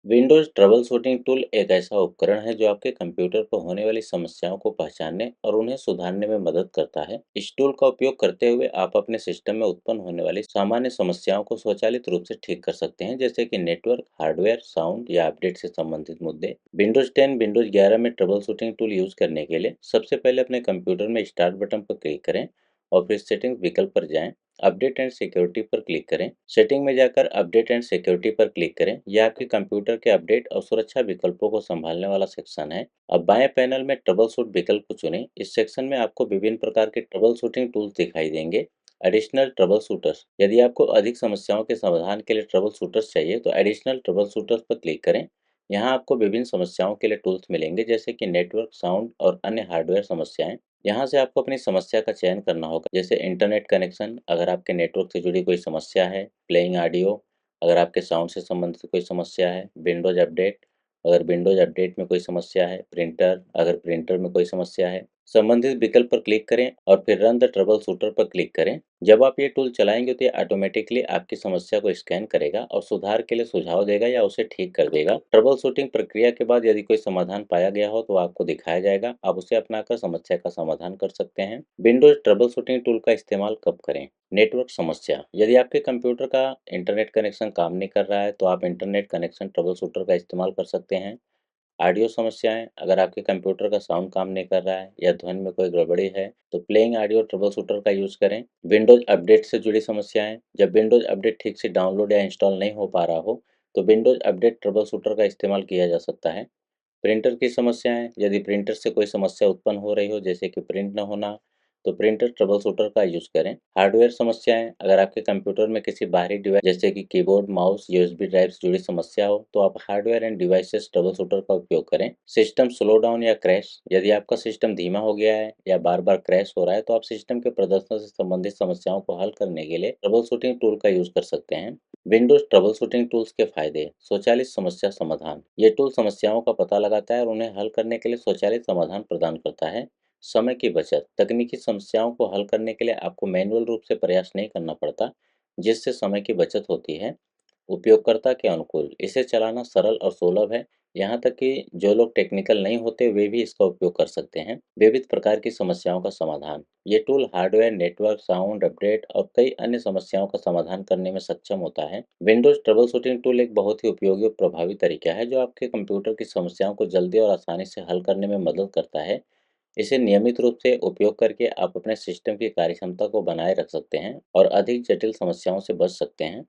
Windows trouble shooting tool एक ऐसा उपकरण है जो आपके कंप्यूटर पर होने वाली समस्याओं को पहचानने और उन्हें सुधारने में मदद करता है। इस टूल का उपयोग करते हुए आप अपने सिस्टम में उत्पन्न होने वाली सामान्य समस्याओं को स्वचालित रूप से ठीक कर सकते हैं, जैसे कि नेटवर्क, हार्डवेयर, साउंड या अपडेट से संबंधित मुद्दे। विंडोज़ 10, विंडोज़ 11 में ट्रबल शूटिंग टूल यूज करने के लिए सबसे पहले अपने कंप्यूटर में स्टार्ट बटन पर क्लिक करें और फिर सेटिंग्स विकल्प पर जाएं। अपडेट एंड सिक्योरिटी पर क्लिक करें। सेटिंग में जाकर अपडेट एंड सिक्योरिटी पर क्लिक करें। यह आपके कंप्यूटर के अपडेट और सुरक्षा विकल्पों को संभालने वाला सेक्शन है। अब बाएं पैनल में ट्रबल शूट विकल्प को चुनें। इस सेक्शन में आपको विभिन्न प्रकार के ट्रबल शूटिंग टूल्स दिखाई देंगे। एडिशनल ट्रबल शूटर्स, यदि आपको अधिक समस्याओं के समाधान के लिए ट्रबल शूटर्स चाहिए तो एडिशनल ट्रबल शूटर्स पर क्लिक करें। यहाँ आपको विभिन्न समस्याओं के लिए टूल्स मिलेंगे, जैसे कि नेटवर्क, साउंड और अन्य हार्डवेयर समस्याएं। यहाँ से आपको अपनी समस्या का चयन करना होगा, जैसे इंटरनेट कनेक्शन अगर आपके नेटवर्क से जुड़ी कोई समस्या है, प्लेइंग ऑडियो अगर आपके साउंड से संबंधित कोई समस्या है, विंडोज अपडेट अगर विंडोज अपडेट में कोई समस्या है, प्रिंटर अगर प्रिंटर में कोई समस्या है। संबंधित विकल्प पर क्लिक करें और फिर रन द ट्रबल शूटर पर क्लिक करें। जब आप ये टूल चलाएंगे तो ये ऑटोमेटिकली आपकी समस्या को स्कैन करेगा और सुधार के लिए सुझाव देगा या उसे ठीक कर देगा। ट्रबल शूटिंग प्रक्रिया के बाद यदि कोई समाधान पाया गया हो तो आपको दिखाया जाएगा। आप उसे अपनाकर समस्या का समाधान कर सकते हैं। विंडोज ट्रबल शूटिंग टूल का इस्तेमाल कब करें? नेटवर्क समस्या, यदि आपके कंप्यूटर का इंटरनेट कनेक्शन काम नहीं कर रहा है तो आप इंटरनेट कनेक्शन ट्रबल शूटर का इस्तेमाल कर सकते हैं। ऑडियो समस्याएं, अगर आपके कंप्यूटर का साउंड काम नहीं कर रहा है या ध्वनि में कोई गड़बड़ी है तो प्लेइंग ऑडियो ट्रबल शूटर का यूज करें। विंडोज अपडेट से जुड़ी समस्याएं, जब विंडोज अपडेट ठीक से डाउनलोड या इंस्टॉल नहीं हो पा रहा हो तो विंडोज अपडेट ट्रबल शूटर का इस्तेमाल किया जा सकता है। प्रिंटर की समस्याएं, यदि प्रिंटर से कोई समस्या उत्पन्न हो रही हो, जैसे कि प्रिंट न होना, तो प्रिंटर ट्रबल शूटर का यूज करें। हार्डवेयर समस्याएं, अगर आपके कंप्यूटर में किसी बाहरी डिवाइस जैसे कि कीबोर्ड, माउस, यूएसबी ड्राइव से जुड़ी समस्या हो तो आप hardware end devices trouble shooter का उपयोग करें। सिस्टम स्लो डाउन या क्रैश, यदि आपका सिस्टम धीमा हो गया है या बार बार क्रैश हो रहा है तो आप सिस्टम के प्रदर्शन से संबंधित समस्याओं को हल करने के लिए ट्रबल शूटिंग टूल का यूज कर सकते हैं। विंडोज ट्रबल शूटिंग टूल्स के फायदे। स्वचालित समस्या समाधान, ये टूल समस्याओं का पता लगाता है और उन्हें हल करने के लिए स्वचालित समाधान प्रदान करता है। समय की बचत, तकनीकी समस्याओं को हल करने के लिए आपको मैनुअल रूप से प्रयास नहीं करना पड़ता, जिससे समय की बचत होती है। उपयोगकर्ता के अनुकूल, इसे चलाना सरल और सुलभ है। यहाँ तक कि जो लोग टेक्निकल नहीं होते वे भी इसका उपयोग कर सकते हैं। विविध प्रकार की समस्याओं का समाधान, ये tool hardware, network, sound, update और कई अन्य समस्याओं का समाधान करने में सक्षम होता है। विंडोज ट्रबल शूटिंग टूल एक बहुत ही उपयोगी और प्रभावी तरीका है जो आपके कंप्यूटर की समस्याओं को जल्दी और आसानी से हल करने में मदद करता है। इसे नियमित रूप से उपयोग करके आप अपने सिस्टम की कार्यक्षमता को बनाए रख सकते हैं और अधिक जटिल समस्याओं से बच सकते हैं।